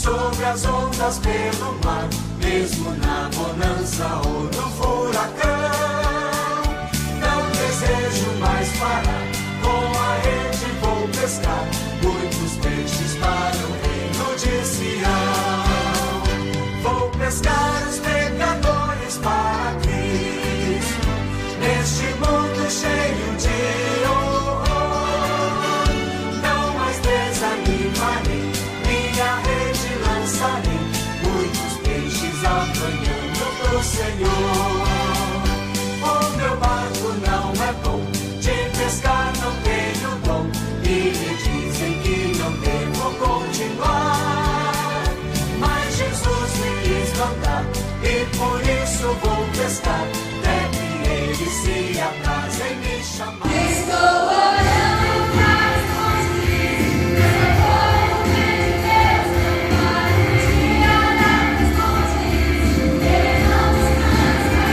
sobre as ondas pelo mar, mesmo na bonança ou no furacão. Não desejo mais parar, com a rede vou pescar muitos peixes para o reino de Sião. Vou pescar os pecadores para Cristo, neste mundo cheio de horror. Não mais desanimarei, minha rede lançarei, muitos peixes apanhando pro Senhor. O meu barco não é bom, de pescar não tenho dom, e me dizem que não devo continuar. Mas Jesus me quis mandar, e por isso vou pescar, até que Ele se atrase em me chamar. Estou orando para os montes, eu vou de Deus, não dia das montes, Ele não descansa,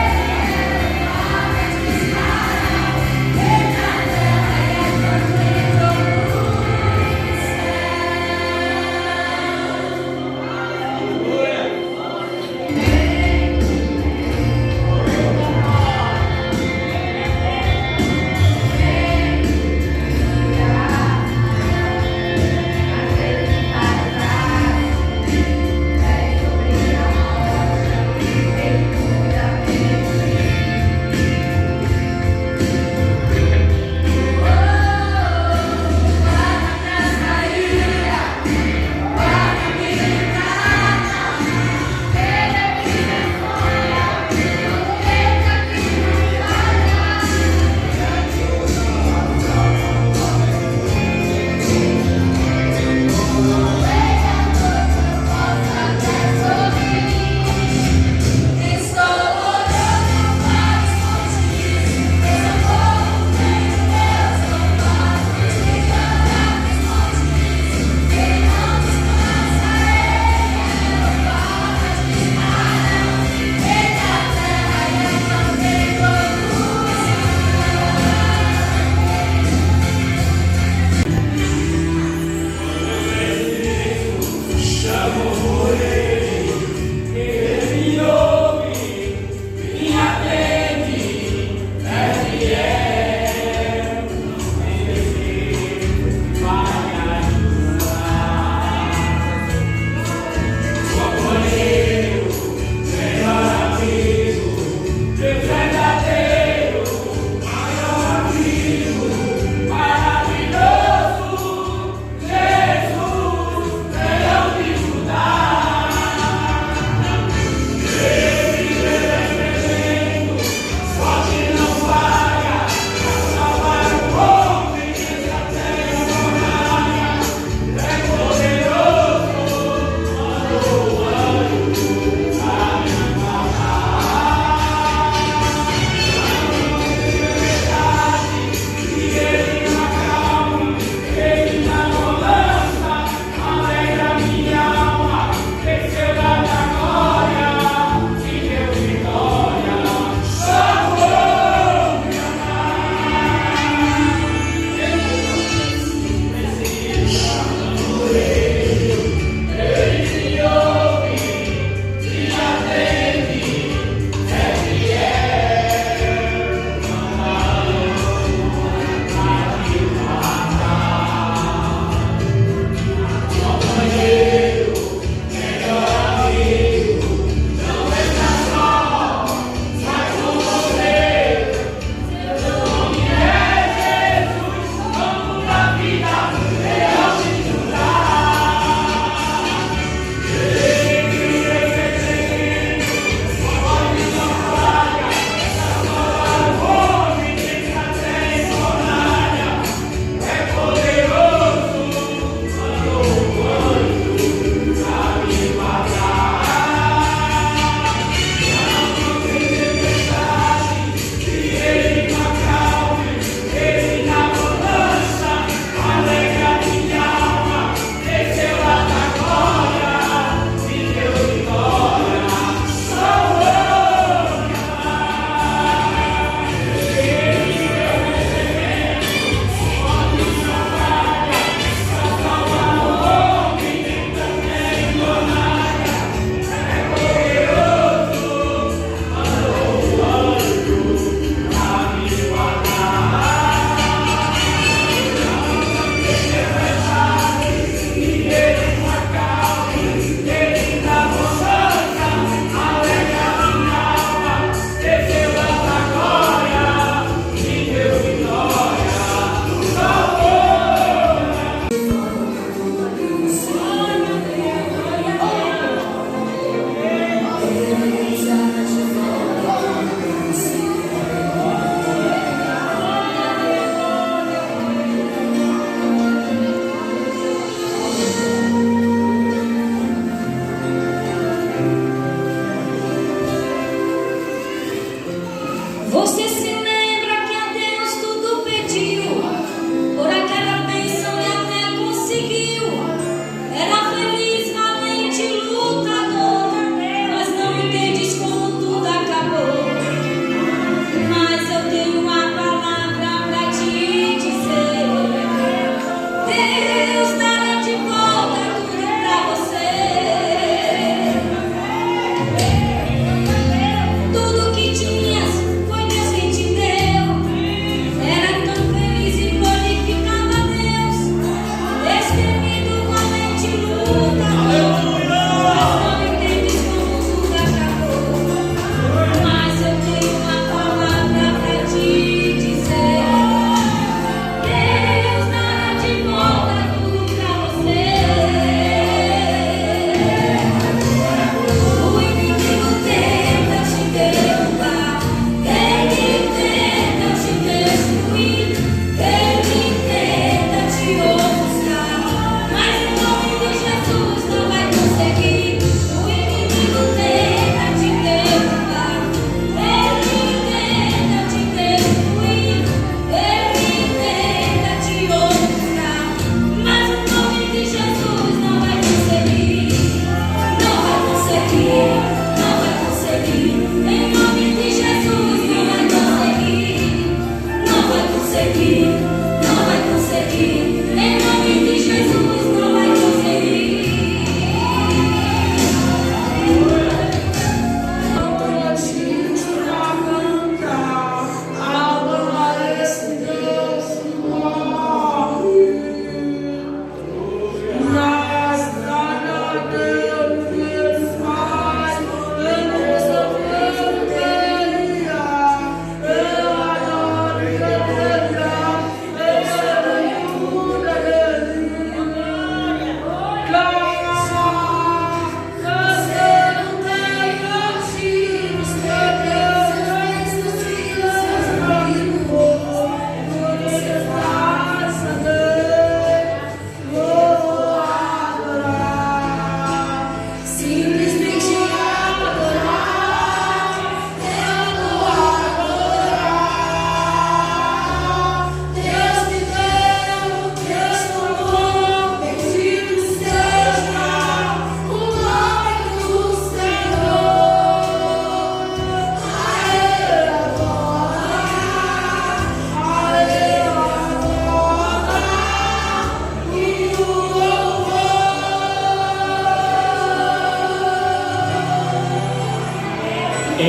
Ele para descansar, Ele na terra é protetor do céu.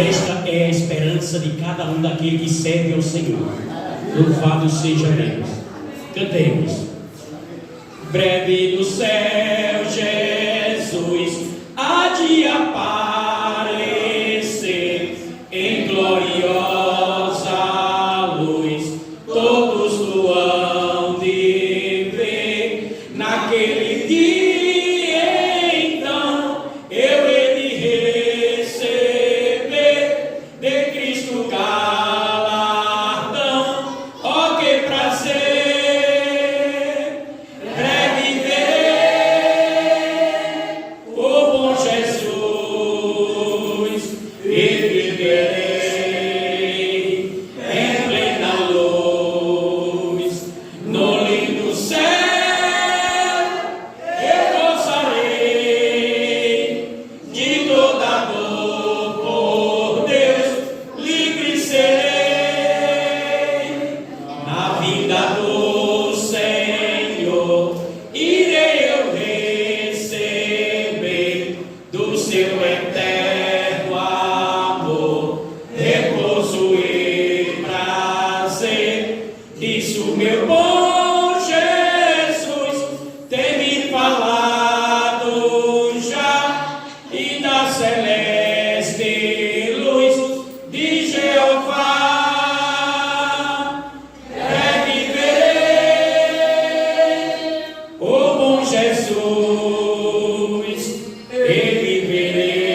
esta é a esperança de cada um daquele que serve ao Senhor. Louvado seja Deus. Cantemos. Breve do céu, Jesus há de aparecer em gloriosa luz. Todos o hão de ver naquele dia. Então eu hei de receber de Cristo galardão. Oh, que prazer! Breve ver o bom Jesus e viverei em plena luz. No lindo céu eu gozarei de toda dor, por Deus livre serei. Na vinda do Senhor irei eu receber do seu eterno amor repouso e prazer. Isso meu bom Jesus tem me falado já, e da celeste luz de Jeová breve verei o bom Jesus e viverei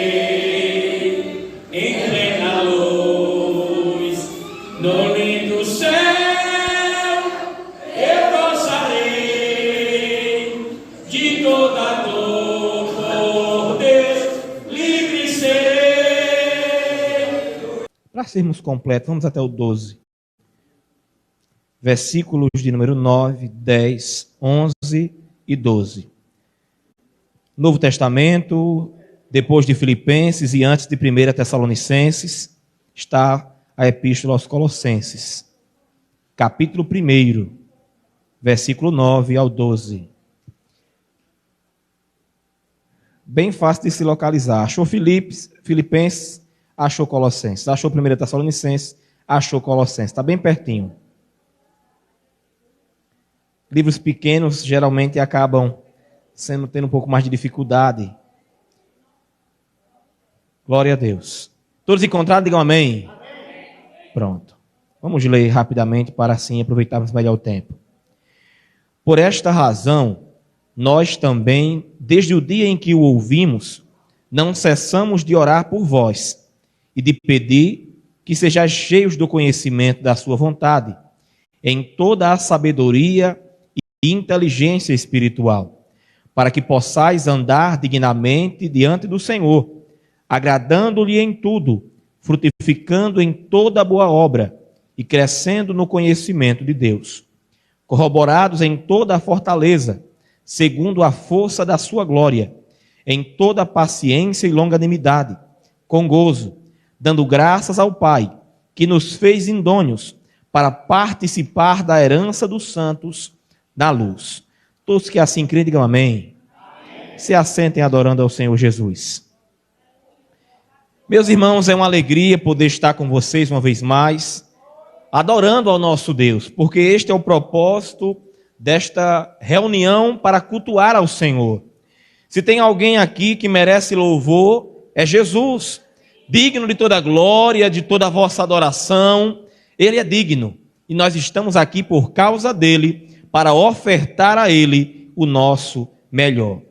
em plena luz. No lindo céu eu gozarei de toda dor, por Deus livre serei. Para sermos completos, vamos até o 12. Versículos de número 9, 10, 11 e 12. Novo Testamento, depois de Filipenses e antes de 1 Tessalonicenses, está a Epístola aos Colossenses. Capítulo 1, versículo 9 ao 12. Bem fácil de se localizar. Achou Filipenses, achou Colossenses. Achou 1 Tessalonicenses, achou Colossenses. Está bem pertinho. Livros pequenos geralmente acabam tendo um pouco mais de dificuldade. Glória a Deus. Todos encontraram? Digam amém. Pronto. Vamos ler rapidamente para assim aproveitarmos melhor o tempo. Por esta razão, nós também, desde o dia em que o ouvimos, não cessamos de orar por vós e de pedir que sejais cheios do conhecimento da sua vontade, em toda a sabedoria e inteligência espiritual, para que possais andar dignamente diante do Senhor, agradando-lhe em tudo, frutificando em toda boa obra e crescendo no conhecimento de Deus, corroborados em toda a fortaleza, segundo a força da sua glória, em toda paciência e longanimidade, com gozo, dando graças ao Pai, que nos fez idôneos para participar da herança dos santos na luz. Todos que assim creem, digam amém. Amém. Se assentem adorando ao Senhor Jesus. Meus irmãos, é uma alegria poder estar com vocês uma vez mais, adorando ao nosso Deus, porque este é o propósito desta reunião para cultuar ao Senhor. Se tem alguém aqui que merece louvor, é Jesus, digno de toda glória, de toda a vossa adoração. Ele é digno, e nós estamos aqui por causa dele, para ofertar a ele o nosso melhor.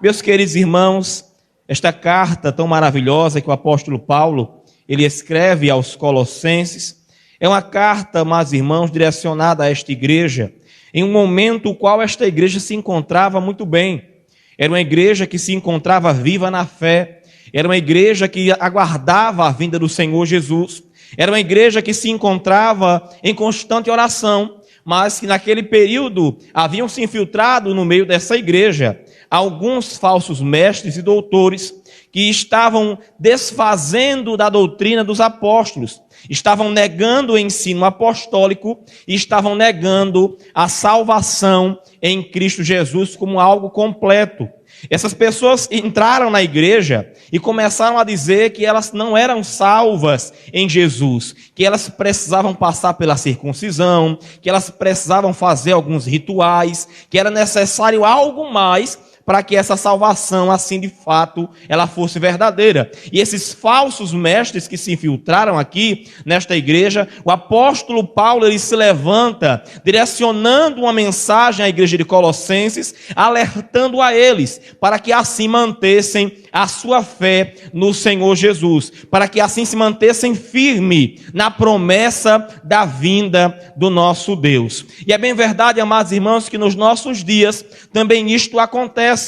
Meus queridos irmãos, esta carta tão maravilhosa que o apóstolo Paulo, ele escreve aos Colossenses, é uma carta, meus irmãos, direcionada a esta igreja, em um momento no qual esta igreja se encontrava muito bem. Era uma igreja que se encontrava viva na fé, era uma igreja que aguardava a vinda do Senhor Jesus, era uma igreja que se encontrava em constante oração, mas que naquele período haviam se infiltrado no meio dessa igreja alguns falsos mestres e doutores que estavam desfazendo da doutrina dos apóstolos, estavam negando o ensino apostólico e estavam negando a salvação em Cristo Jesus como algo completo. Essas pessoas entraram na igreja e começaram a dizer que elas não eram salvas em Jesus, que elas precisavam passar pela circuncisão, que elas precisavam fazer alguns rituais, que era necessário algo mais para que essa salvação, assim de fato, ela fosse verdadeira. E esses falsos mestres que se infiltraram aqui nesta igreja, o apóstolo Paulo, ele se levanta, direcionando uma mensagem à igreja de Colossenses, alertando a eles, para que assim mantessem a sua fé no Senhor Jesus, para que assim se mantessem firme na promessa da vinda do nosso Deus. E é bem verdade, amados irmãos, que nos nossos dias também isto acontece.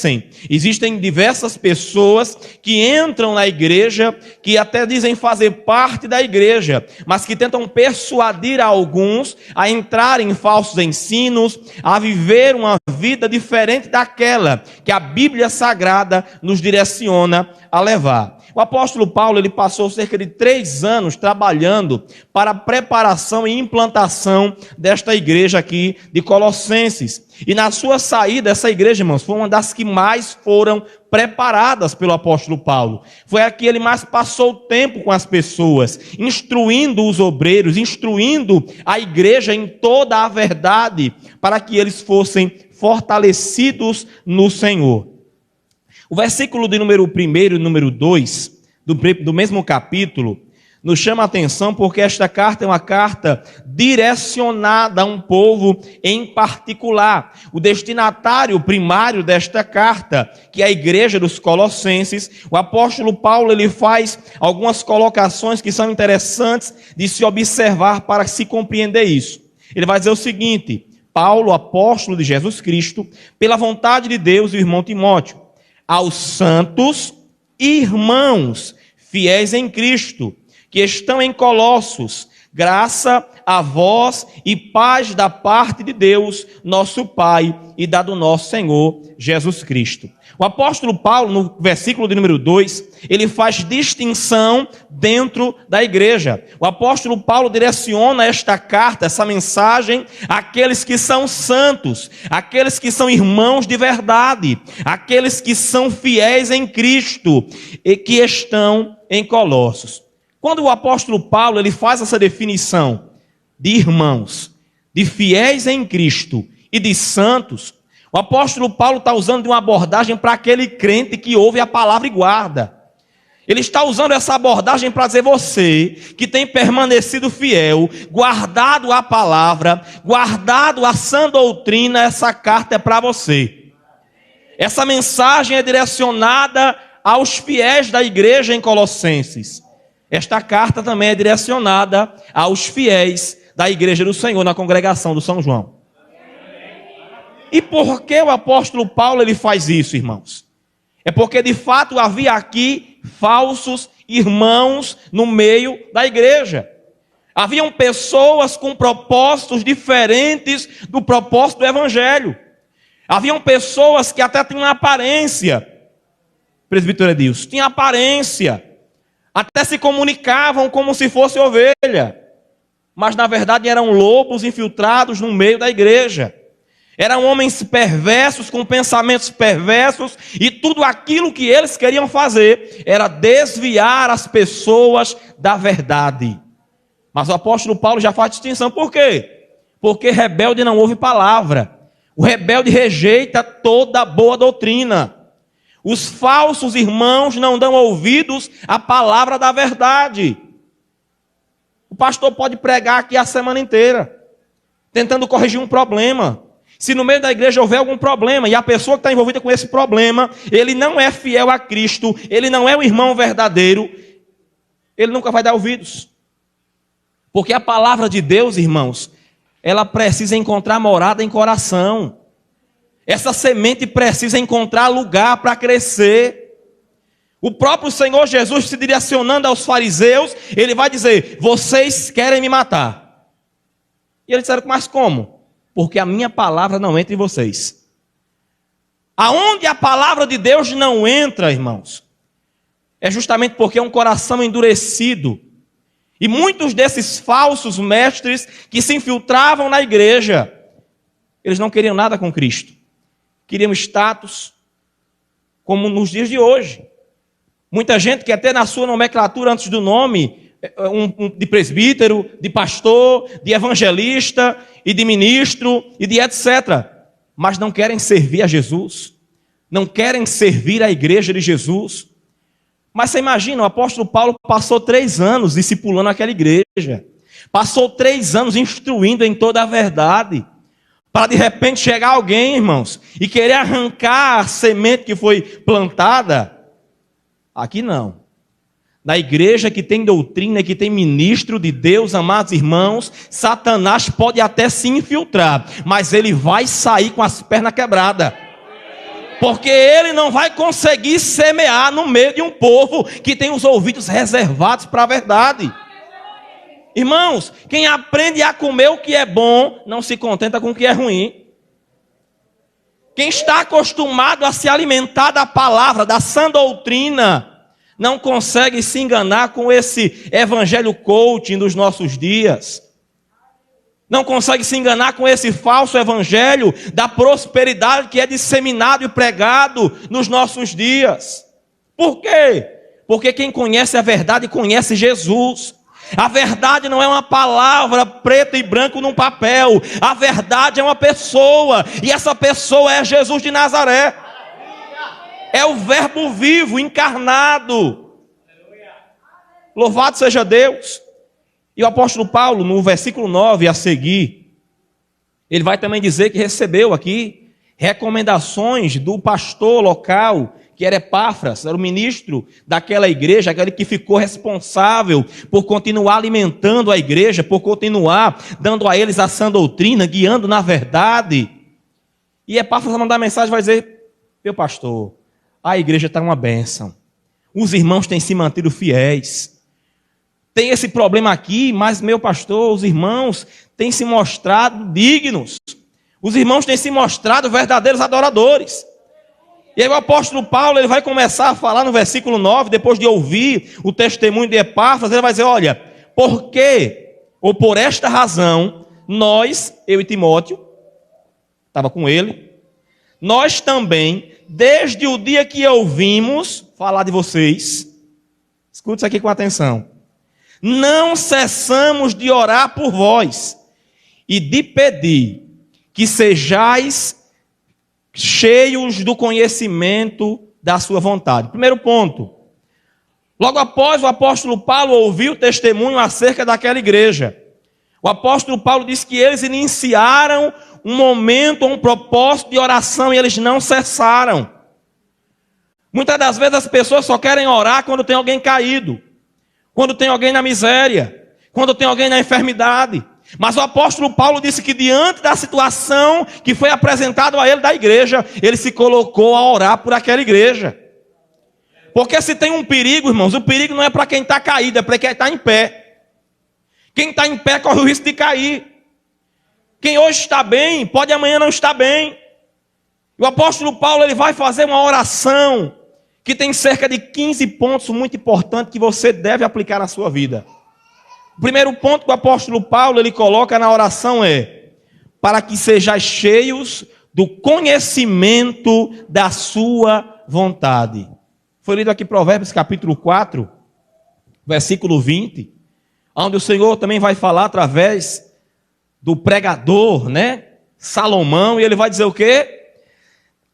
Existem diversas pessoas que entram na igreja, que até dizem fazer parte da igreja, mas que tentam persuadir alguns a entrar em falsos ensinos, a viver uma vida diferente daquela que a Bíblia Sagrada nos direciona a levar. O apóstolo Paulo, ele passou cerca de 3 anos trabalhando para a preparação e implantação desta igreja aqui de Colossenses. E na sua saída, essa igreja, irmãos, foi uma das que mais foram preparadas pelo apóstolo Paulo. Foi a que ele mais passou tempo com as pessoas, instruindo os obreiros, instruindo a igreja em toda a verdade, para que eles fossem fortalecidos no Senhor. O versículo de número 1 e número 2, do mesmo capítulo, nos chama a atenção porque esta carta é uma carta direcionada a um povo em particular. O destinatário primário desta carta, que é a igreja dos Colossenses, o apóstolo Paulo, ele faz algumas colocações que são interessantes de se observar para se compreender isso. Ele vai dizer o seguinte: Paulo, apóstolo de Jesus Cristo, pela vontade de Deus, e o irmão Timóteo, aos santos irmãos fiéis em Cristo, que estão em Colossos, graça a vós e paz da parte de Deus, nosso Pai, e da do nosso Senhor Jesus Cristo. O apóstolo Paulo, no versículo de número 2, ele faz distinção dentro da igreja. O apóstolo Paulo direciona esta carta, essa mensagem, àqueles que são santos, àqueles que são irmãos de verdade, àqueles que são fiéis em Cristo e que estão em Colossos. Quando o apóstolo Paulo ele faz essa definição de irmãos, de fiéis em Cristo e de santos, o apóstolo Paulo está usando de uma abordagem para aquele crente que ouve a palavra e guarda. Ele está usando essa abordagem para dizer: você que tem permanecido fiel, guardado a palavra, guardado a sã doutrina, essa carta é para você. Essa mensagem é direcionada aos fiéis da igreja em Colossenses. Esta carta também é direcionada aos fiéis da igreja do Senhor na congregação do São João. E por que o apóstolo Paulo ele faz isso, irmãos? É porque de fato havia aqui falsos irmãos no meio da igreja. Haviam pessoas com propósitos diferentes do propósito do evangelho. Haviam pessoas que até tinham aparência, presbítero Edilson, tinham aparência, até se comunicavam como se fosse ovelha, mas na verdade eram lobos infiltrados no meio da igreja. Eram homens perversos, com pensamentos perversos, e tudo aquilo que eles queriam fazer era desviar as pessoas da verdade. Mas o apóstolo Paulo já faz distinção. Por quê? Porque rebelde não ouve palavra. O rebelde rejeita toda boa doutrina. Os falsos irmãos não dão ouvidos à palavra da verdade. O pastor pode pregar aqui a semana inteira, tentando corrigir um problema. Se no meio da igreja houver algum problema, e a pessoa que está envolvida com esse problema, ele não é fiel a Cristo, ele não é o irmão verdadeiro, ele nunca vai dar ouvidos. Porque a palavra de Deus, irmãos, ela precisa encontrar morada em coração. Essa semente precisa encontrar lugar para crescer. O próprio Senhor Jesus, se direcionando aos fariseus, ele vai dizer: vocês querem me matar. E eles disseram: mas como? Porque a minha palavra não entra em vocês. Aonde a palavra de Deus não entra, irmãos, é justamente porque é um coração endurecido. E muitos desses falsos mestres que se infiltravam na igreja, eles não queriam nada com Cristo. Queriam status, como nos dias de hoje. Muita gente que até na sua nomenclatura antes do nome, de presbítero, de pastor, de evangelista e de ministro e de etc. Mas não querem servir a Jesus. Não querem servir a igreja de Jesus. Mas você imagina, o apóstolo Paulo passou 3 anos discipulando aquela igreja. Passou 3 anos instruindo em toda a verdade. Para de repente chegar alguém, irmãos, e querer arrancar a semente que foi plantada. Aqui não. Na igreja que tem doutrina, que tem ministro de Deus, amados irmãos, Satanás pode até se infiltrar, mas ele vai sair com as pernas quebradas. Porque ele não vai conseguir semear no meio de um povo que tem os ouvidos reservados para a verdade. Irmãos, quem aprende a comer o que é bom, não se contenta com o que é ruim. Quem está acostumado a se alimentar da palavra, da sã doutrina, não consegue se enganar com esse evangelho coaching dos nossos dias. Não consegue se enganar com esse falso evangelho da prosperidade que é disseminado e pregado nos nossos dias. Por quê? Porque quem conhece a verdade conhece Jesus. A verdade não é uma palavra preta e branco num papel. A verdade é uma pessoa. E essa pessoa é Jesus de Nazaré. É o verbo vivo, encarnado. Louvado seja Deus. E o apóstolo Paulo, no versículo 9 a seguir, ele vai também dizer que recebeu aqui recomendações do pastor local, que era Epáfras, era o ministro daquela igreja, aquele que ficou responsável por continuar alimentando a igreja, por continuar dando a eles a sã doutrina, guiando na verdade. E Epáfras vai mandar mensagem, vai dizer: meu pastor, a igreja está uma bênção, os irmãos têm se mantido fiéis. Tem esse problema aqui, mas, meu pastor, os irmãos têm se mostrado dignos. Os irmãos têm se mostrado verdadeiros adoradores. E aí o apóstolo Paulo, ele vai começar a falar no versículo 9, depois de ouvir o testemunho de Epáfras, ele vai dizer: olha, por quê? Ou por esta razão, nós, eu e Timóteo, estava com ele, nós também, desde o dia que ouvimos falar de vocês, escute isso aqui com atenção, não cessamos de orar por vós e de pedir que sejais cheios do conhecimento da sua vontade. Primeiro ponto. Logo após o apóstolo Paulo ouvir o testemunho acerca daquela igreja, o apóstolo Paulo disse que eles iniciaram um momento, um propósito de oração e eles não cessaram. Muitas das vezes as pessoas só querem orar quando tem alguém caído, quando tem alguém na miséria, quando tem alguém na enfermidade. Mas o apóstolo Paulo disse que diante da situação que foi apresentado a ele da igreja, ele se colocou a orar por aquela igreja. Porque se tem um perigo, irmãos, o perigo não é para quem está caído, é para quem está em pé. Quem está em pé corre o risco de cair. Quem hoje está bem, pode amanhã não estar bem. E o apóstolo Paulo, ele vai fazer uma oração que tem cerca de 15 pontos muito importantes que você deve aplicar na sua vida. O primeiro ponto que o apóstolo Paulo ele coloca na oração é: para que sejais cheios do conhecimento da sua vontade. Foi lido aqui Provérbios capítulo 4, versículo 20, onde o Senhor também vai falar através do pregador, Salomão, e ele vai dizer o quê?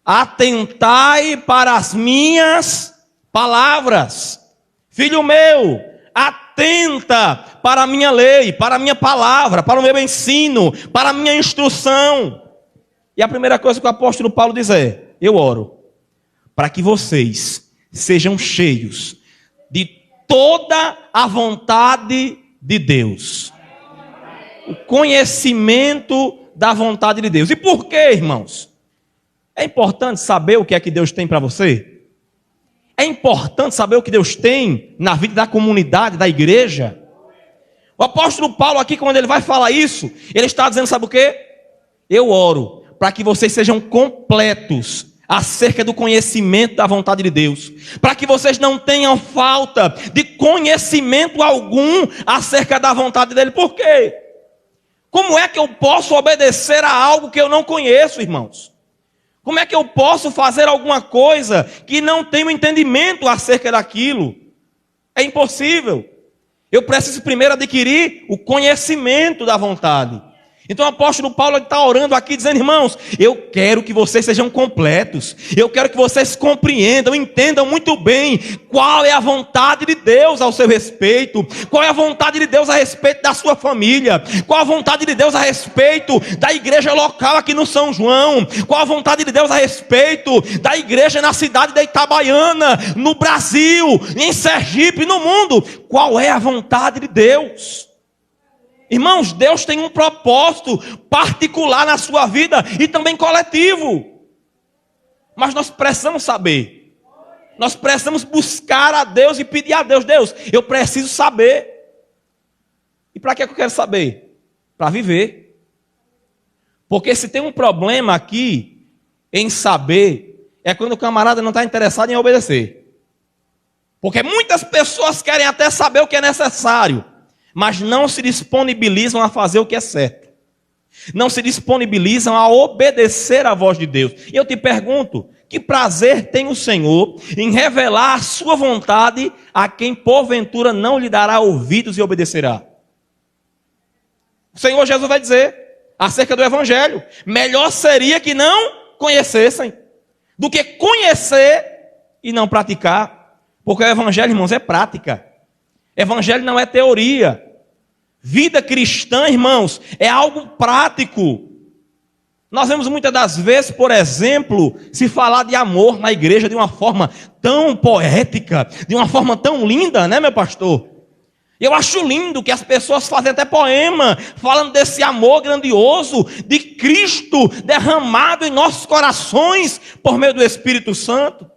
Atentai para as minhas palavras. Filho meu, atenta para a minha lei, para a minha palavra, para o meu ensino, para a minha instrução. E a primeira coisa que o apóstolo Paulo diz é: eu oro para que vocês sejam cheios de toda a vontade de Deus. O conhecimento da vontade de Deus. E por quê, irmãos? É importante saber o que é que Deus tem para você? É importante saber o que Deus tem na vida da comunidade, da igreja? O apóstolo Paulo aqui, quando ele vai falar isso, ele está dizendo, sabe o quê? Eu oro para que vocês sejam completos, acerca do conhecimento da vontade de Deus, para que vocês não tenham falta de conhecimento algum acerca da vontade dele. Por quê? Como é que eu posso obedecer a algo que eu não conheço, irmãos? Como é que eu posso fazer alguma coisa que não tenho entendimento acerca daquilo? É impossível. Eu preciso primeiro adquirir o conhecimento da vontade. Então o apóstolo Paulo está orando aqui, dizendo: irmãos, eu quero que vocês sejam completos, eu quero que vocês compreendam, entendam muito bem qual é a vontade de Deus ao seu respeito, qual é a vontade de Deus a respeito da sua família, qual a vontade de Deus a respeito da igreja local aqui no São João, qual a vontade de Deus a respeito da igreja na cidade de Itabaiana, no Brasil, em Sergipe, no mundo. Qual é a vontade de Deus? Irmãos, Deus tem um propósito particular na sua vida e também coletivo. Mas nós precisamos saber. Nós precisamos buscar a Deus e pedir a Deus: Deus, eu preciso saber. E para que eu quero saber? Para viver. Porque se tem um problema aqui em saber, é quando o camarada não está interessado em obedecer. Porque muitas pessoas querem até saber o que é necessário, mas não se disponibilizam a fazer o que é certo. Não se disponibilizam a obedecer à voz de Deus. E eu te pergunto: que prazer tem o Senhor em revelar a sua vontade a quem porventura não lhe dará ouvidos e obedecerá? O Senhor Jesus vai dizer acerca do Evangelho: melhor seria que não conhecessem, do que conhecer e não praticar. Porque o Evangelho, irmãos, é prática. Evangelho não é teoria. Vida cristã, irmãos, é algo prático. Nós vemos muitas das vezes, por exemplo, se falar de amor na igreja de uma forma tão poética, de uma forma tão linda, né, meu pastor? Eu acho lindo que as pessoas fazem até poema, falando desse amor grandioso de Cristo derramado em nossos corações por meio do Espírito Santo.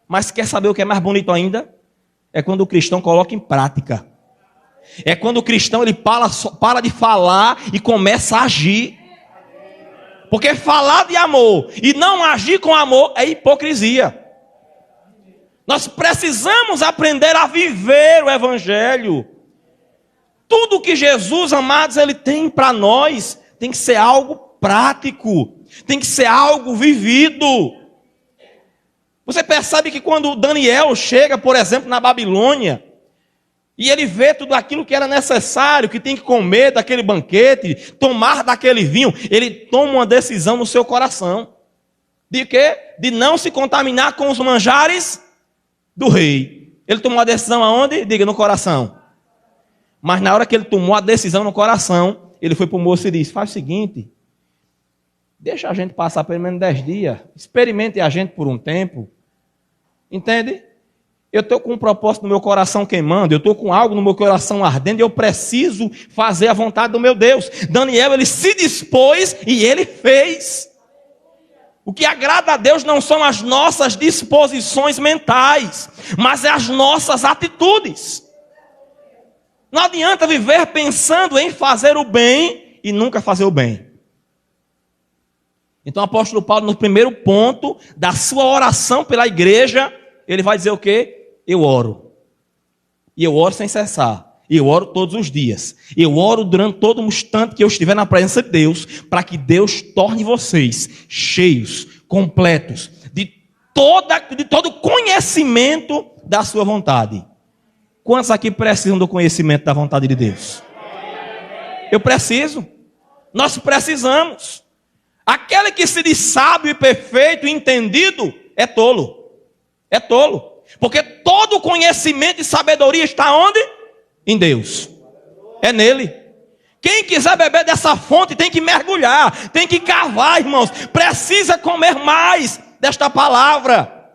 Mas quer saber o que é mais bonito ainda? É quando o cristão coloca em prática. É quando o cristão ele para de falar e começa a agir. Porque falar de amor e não agir com amor é hipocrisia. Nós precisamos aprender a viver o Evangelho. Tudo que Jesus, amados, ele tem para nós tem que ser algo prático, tem que ser algo vivido. Você percebe que quando Daniel chega, por exemplo, na Babilônia, e ele vê tudo aquilo que era necessário, que tem que comer daquele banquete, tomar daquele vinho, ele toma uma decisão no seu coração. De quê? De não se contaminar com os manjares do rei. Ele tomou a decisão aonde? Diga, no coração. Mas na hora que ele tomou a decisão no coração, ele foi para o moço e disse: faz o seguinte, deixa a gente passar pelo menos 10 dias, experimente a gente por um tempo. Entende? Eu estou com um propósito no meu coração queimando, eu estou com algo no meu coração ardendo, eu preciso fazer a vontade do meu Deus. Daniel, ele se dispôs e ele fez. O que agrada a Deus não são as nossas disposições mentais, mas é as nossas atitudes. Não adianta viver pensando em fazer o bem e nunca fazer o bem. Então o apóstolo Paulo, no primeiro ponto da sua oração pela igreja, ele vai dizer o quê? Eu oro. E eu oro sem cessar. E eu oro todos os dias. Eu oro durante todo o instante que eu estiver na presença de Deus, para que Deus torne vocês cheios, completos, de todo conhecimento da sua vontade. Quantos aqui precisam do conhecimento da vontade de Deus? Eu preciso. Nós precisamos. Aquele que se diz sábio e perfeito e entendido é tolo. É tolo. Porque todo conhecimento e sabedoria está onde? Em Deus. É nele. Quem quiser beber dessa fonte tem que mergulhar, tem que cavar, irmãos. Precisa comer mais desta palavra.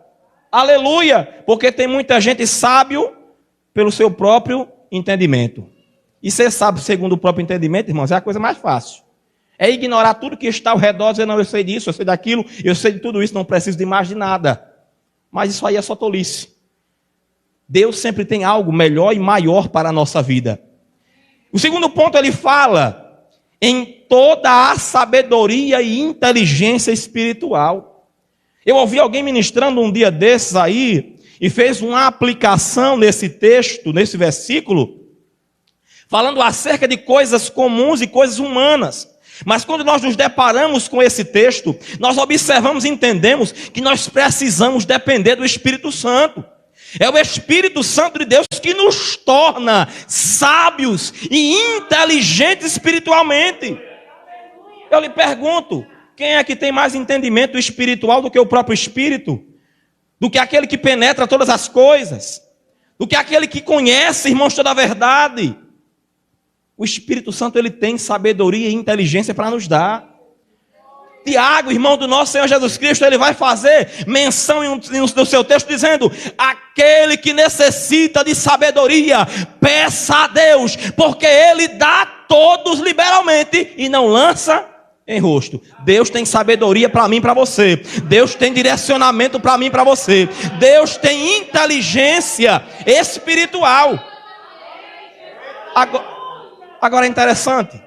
Aleluia. Porque tem muita gente sábio pelo seu próprio entendimento. E ser sábio segundo o próprio entendimento, irmãos, é a coisa mais fácil. É ignorar tudo que está ao redor, dizer: não, eu sei disso, eu sei daquilo, eu sei de tudo isso, não preciso de mais de nada. Mas isso aí é só tolice. Deus sempre tem algo melhor e maior para a nossa vida. O segundo ponto, ele fala em toda a sabedoria e inteligência espiritual. Eu ouvi alguém ministrando um dia desses aí e fez uma aplicação nesse texto, nesse versículo, falando acerca de coisas comuns e coisas humanas. Mas quando nós nos deparamos com esse texto, nós observamos e entendemos que nós precisamos depender do Espírito Santo. É o Espírito Santo de Deus que nos torna sábios e inteligentes espiritualmente. Eu lhe pergunto, quem é que tem mais entendimento espiritual do que o próprio Espírito? Do que aquele que penetra todas as coisas? Do que aquele que conhece, irmãos, toda a verdade? O Espírito Santo, ele tem sabedoria e inteligência para nos dar. Tiago, irmão do nosso Senhor Jesus Cristo, ele vai fazer menção no seu texto dizendo: aquele que necessita de sabedoria, peça a Deus, porque ele dá a todos liberalmente e não lança em rosto. Deus tem sabedoria para mim e para você. Deus tem direcionamento para mim e para você. Deus tem inteligência espiritual. Agora é interessante.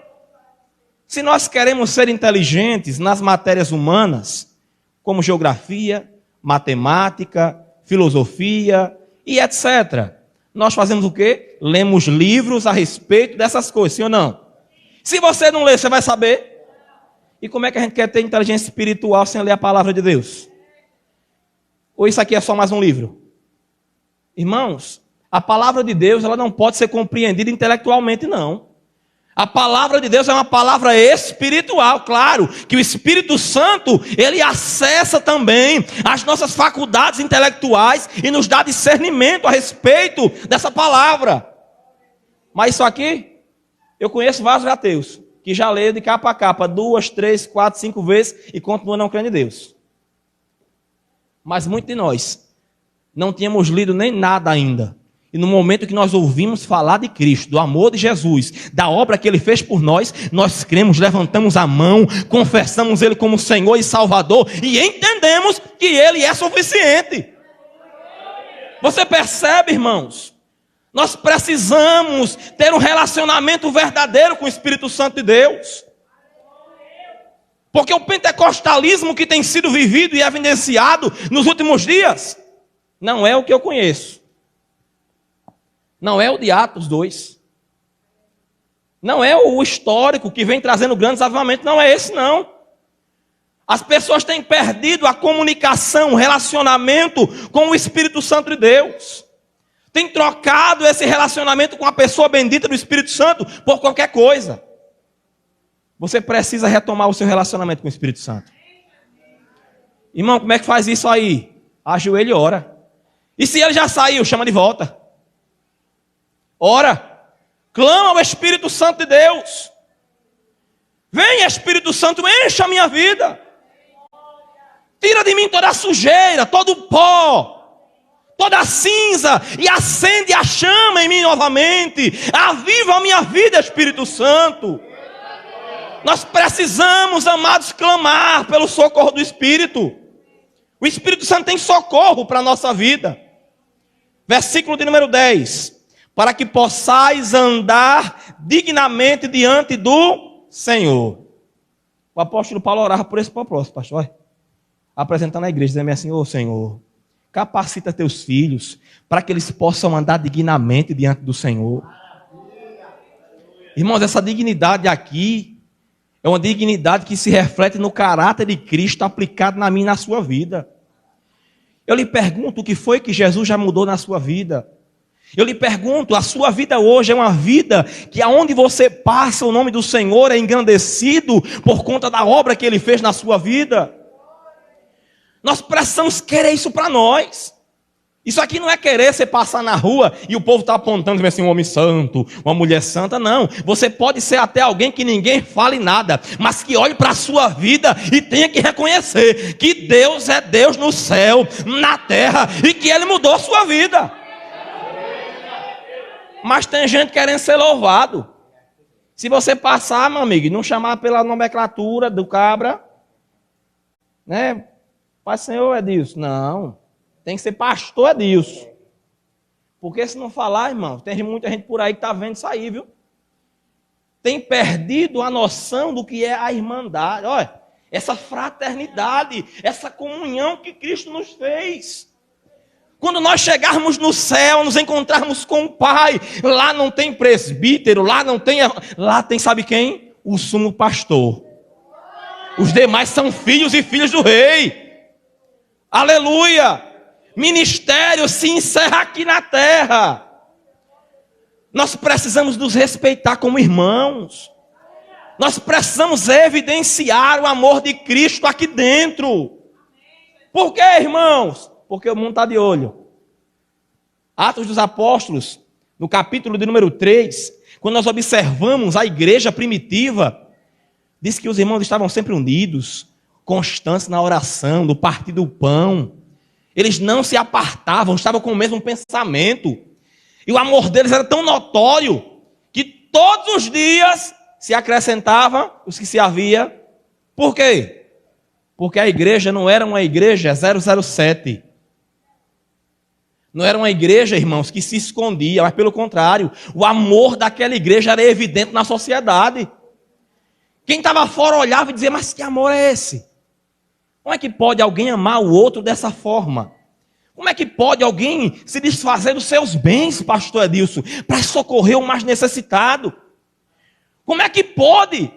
Se nós queremos ser inteligentes nas matérias humanas, como geografia, matemática, filosofia e etc., nós fazemos o quê? Lemos livros a respeito dessas coisas, sim ou não? Se você não ler, você vai saber. E como é que a gente quer ter inteligência espiritual sem ler a palavra de Deus? Ou isso aqui é só mais um livro? Irmãos, a palavra de Deus, ela não pode ser compreendida intelectualmente, não. A palavra de Deus é uma palavra espiritual, claro, que o Espírito Santo, ele acessa também as nossas faculdades intelectuais e nos dá discernimento a respeito dessa palavra. Mas isso aqui, eu conheço vários ateus que já leram de capa a capa 2, 3, 4, 5 vezes e continuam não crendo em Deus. Mas muitos de nós não tínhamos lido nem nada ainda. E no momento que nós ouvimos falar de Cristo, do amor de Jesus, da obra que Ele fez por nós, nós cremos, levantamos a mão, confessamos Ele como Senhor e Salvador e entendemos que Ele é suficiente. Você percebe, irmãos? Nós precisamos ter um relacionamento verdadeiro com o Espírito Santo de Deus. Porque o pentecostalismo que tem sido vivido e evidenciado nos últimos dias não é o que eu conheço. Não é o de Atos 2. Não é o histórico que vem trazendo grandes avivamentos. Não é esse, não. As pessoas têm perdido a comunicação, o relacionamento com o Espírito Santo de Deus. Têm trocado esse relacionamento com a pessoa bendita do Espírito Santo por qualquer coisa. Você precisa retomar o seu relacionamento com o Espírito Santo. Irmão, como é que faz isso aí? Ajoelha e ora. E se ele já saiu, chama de volta. Ora, clama ao Espírito Santo de Deus. Vem, Espírito Santo, encha a minha vida. Tira de mim toda a sujeira, todo o pó, toda a cinza, e acende a chama em mim novamente. Aviva a minha vida, Espírito Santo. Nós precisamos, amados, clamar pelo socorro do Espírito. O Espírito Santo tem socorro para a nossa vida. Versículo de número 10. Para que possais andar dignamente diante do Senhor. O apóstolo Paulo orava por esse propósito, pastor. Apresentando a igreja, dizendo assim: ô Senhor, capacita teus filhos para que eles possam andar dignamente diante do Senhor. Irmãos, essa dignidade aqui é uma dignidade que se reflete no caráter de Cristo aplicado na minha e na sua vida. Eu lhe pergunto, o que foi que Jesus já mudou na sua vida? Eu lhe pergunto, a sua vida hoje é uma vida que aonde você passa o nome do Senhor é engrandecido por conta da obra que Ele fez na sua vida? Nós precisamos querer isso para nós. Isso aqui não é querer você passar na rua e o povo está apontando assim, um homem santo, uma mulher santa, não. Você pode ser até alguém que ninguém fale nada, mas que olhe para a sua vida e tenha que reconhecer que Deus é Deus no céu, na terra, e que Ele mudou a sua vida. Mas tem gente querendo ser louvado. Se você passar, meu amigo, e não chamar pela nomenclatura do cabra, né? Pai, Senhor, Edilson. Não. Tem que ser pastor Edilson. Porque se não falar, irmão, tem muita gente por aí que está vendo isso aí, viu? Tem perdido a noção do que é a irmandade. Olha, essa fraternidade, essa comunhão que Cristo nos fez. Quando nós chegarmos no céu, nos encontrarmos com o Pai, lá não tem presbítero, lá tem sabe quem? O sumo pastor. Os demais são filhos e filhas do rei. Aleluia! Ministério se encerra aqui na terra. Nós precisamos nos respeitar como irmãos. Nós precisamos evidenciar o amor de Cristo aqui dentro. Por quê, irmãos? Porque o mundo está de olho. Atos dos Apóstolos, no capítulo de número 3, quando nós observamos a igreja primitiva, diz que os irmãos estavam sempre unidos, constantes na oração, no partir do pão. Eles não se apartavam, estavam com o mesmo pensamento. E o amor deles era tão notório que todos os dias se acrescentava os que se havia. Por quê? Porque a igreja não era uma igreja 007. Não era uma igreja, irmãos, que se escondia, mas pelo contrário, o amor daquela igreja era evidente na sociedade. Quem estava fora olhava e dizia, mas que amor é esse? Como é que pode alguém amar o outro dessa forma? Como é que pode alguém se desfazer dos seus bens, pastor Edilson, para socorrer o mais necessitado? Como é que pode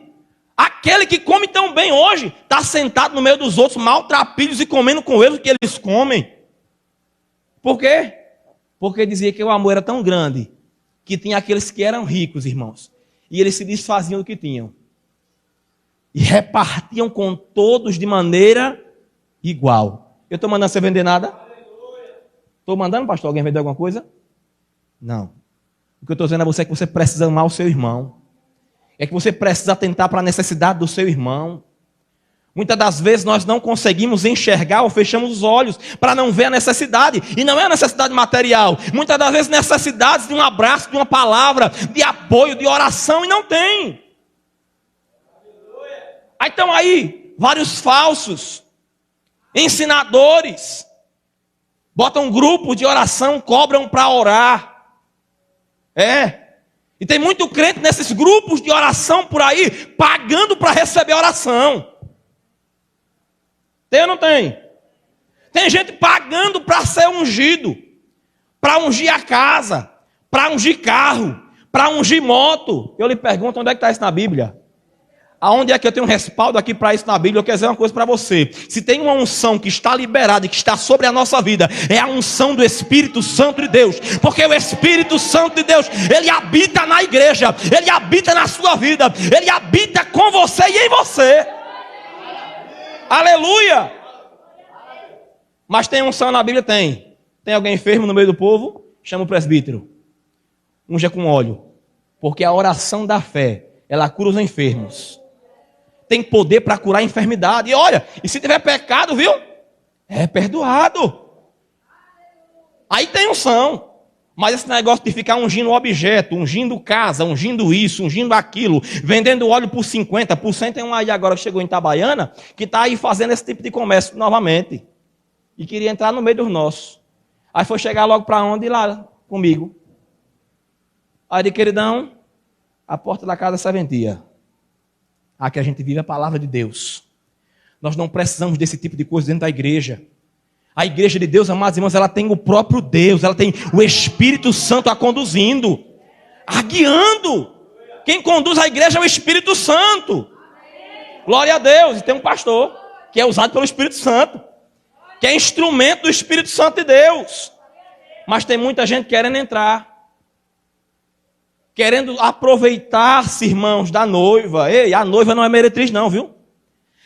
aquele que come tão bem hoje estar sentado no meio dos outros, maltrapilhos e comendo com eles o que eles comem? Por quê? Porque dizia que o amor era tão grande que tinha aqueles que eram ricos, irmãos, e eles se desfaziam do que tinham. E repartiam com todos de maneira igual. Eu estou mandando você vender nada? Estou mandando, pastor, alguém vender alguma coisa? Não. O que eu estou dizendo a você é que você precisa amar o seu irmão. É que você precisa atentar para a necessidade do seu irmão. Muitas das vezes nós não conseguimos enxergar ou fechamos os olhos para não ver a necessidade. E não é a necessidade material. Muitas das vezes necessidades de um abraço, de uma palavra, de apoio, de oração, e não tem. Aí estão aí vários falsos ensinadores. Botam um grupo de oração, cobram para orar. E tem muito crente nesses grupos de oração por aí, pagando para receber oração. Tem ou não tem? Tem gente pagando para ser ungido, para ungir a casa, para ungir carro, para ungir moto. Eu lhe pergunto, onde é que está isso na Bíblia? Aonde é que eu tenho um respaldo aqui para isso na Bíblia? Eu quero dizer uma coisa para você. Se tem uma unção que está liberada e que está sobre a nossa vida, é a unção do Espírito Santo de Deus. Porque o Espírito Santo de Deus, ele habita na igreja, ele habita na sua vida, ele habita com você e em você. Aleluia! Mas tem unção na Bíblia? Tem. Tem alguém enfermo no meio do povo? Chama o presbítero. Unja com óleo. Porque a oração da fé, ela cura os enfermos. Tem poder para curar a enfermidade. E olha, e se tiver pecado, viu? É perdoado. Aí tem unção. Mas esse negócio de ficar ungindo objeto, ungindo casa, ungindo isso, ungindo aquilo, vendendo óleo por 50%, tem um aí agora que chegou em Itabaiana, que está aí fazendo esse tipo de comércio novamente. E queria entrar no meio dos nossos. Aí foi chegar logo para onde? Lá comigo. Aí de queridão, a porta da casa é serventia. Aqui a gente vive a palavra de Deus. Nós não precisamos desse tipo de coisa dentro da igreja. A igreja de Deus, amados irmãos, ela tem o próprio Deus, ela tem o Espírito Santo a conduzindo, a guiando. Quem conduz a igreja é o Espírito Santo. Glória a Deus. E tem um pastor que é usado pelo Espírito Santo, que é instrumento do Espírito Santo de Deus. Mas tem muita gente querendo entrar, querendo aproveitar-se, irmãos, da noiva. Ei, a noiva não é meretriz não, viu?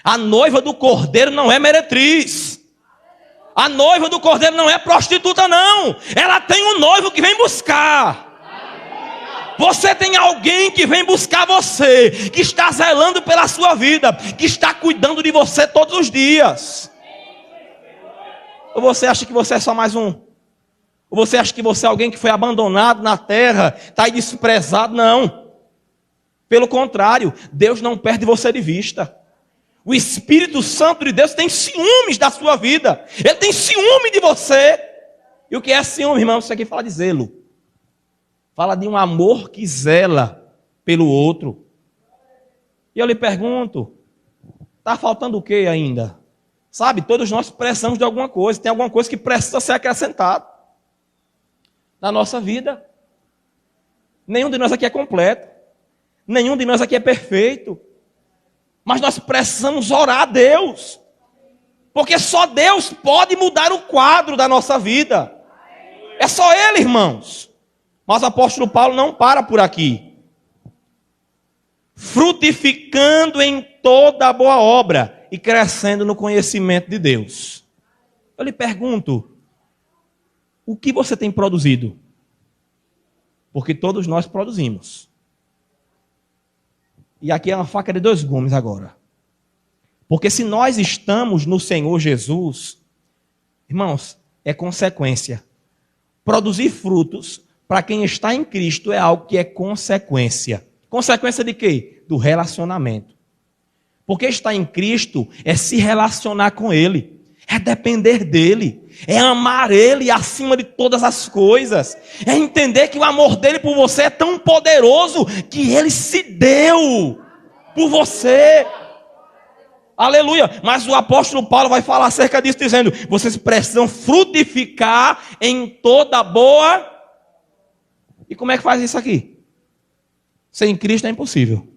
A noiva do Cordeiro não é meretriz. A noiva do Cordeiro não é prostituta não. Ela tem um noivo que vem buscar. Você tem alguém que vem buscar você, que está zelando pela sua vida, que está cuidando de você todos os dias. Ou você acha que você é só mais um? Ou você acha que você é alguém que foi abandonado na terra, está aí desprezado? Não. Pelo contrário, Deus não perde você de vista. O Espírito Santo de Deus tem ciúmes da sua vida. Ele tem ciúme de você. E o que é ciúme, irmão? Isso aqui fala de zelo. Fala de um amor que zela pelo outro. E eu lhe pergunto, Está faltando o que ainda? Sabe, todos nós precisamos de alguma coisa. Tem alguma coisa que precisa ser acrescentada na nossa vida. Nenhum de nós aqui é completo. Nenhum de nós aqui é perfeito. Mas nós precisamos orar a Deus. Porque só Deus pode mudar o quadro da nossa vida. É só Ele, irmãos. Mas o apóstolo Paulo não para por aqui. Frutificando em toda boa obra e crescendo no conhecimento de Deus. Eu lhe pergunto, o que você tem produzido? Porque todos nós produzimos. E aqui é uma faca de dois gumes agora. Porque se nós estamos no Senhor Jesus, irmãos, é consequência. Produzir frutos para quem está em Cristo é algo que é consequência. Consequência de quê? Do relacionamento. Porque estar em Cristo é se relacionar com Ele, é depender dEle, é amar Ele acima de todas as coisas, é entender que o amor dEle por você é tão poderoso que Ele se deu por você. Aleluia. Mas o apóstolo Paulo vai falar acerca disso, dizendo: vocês precisam frutificar em toda boa. E como é que faz isso aqui? Sem Cristo é impossível.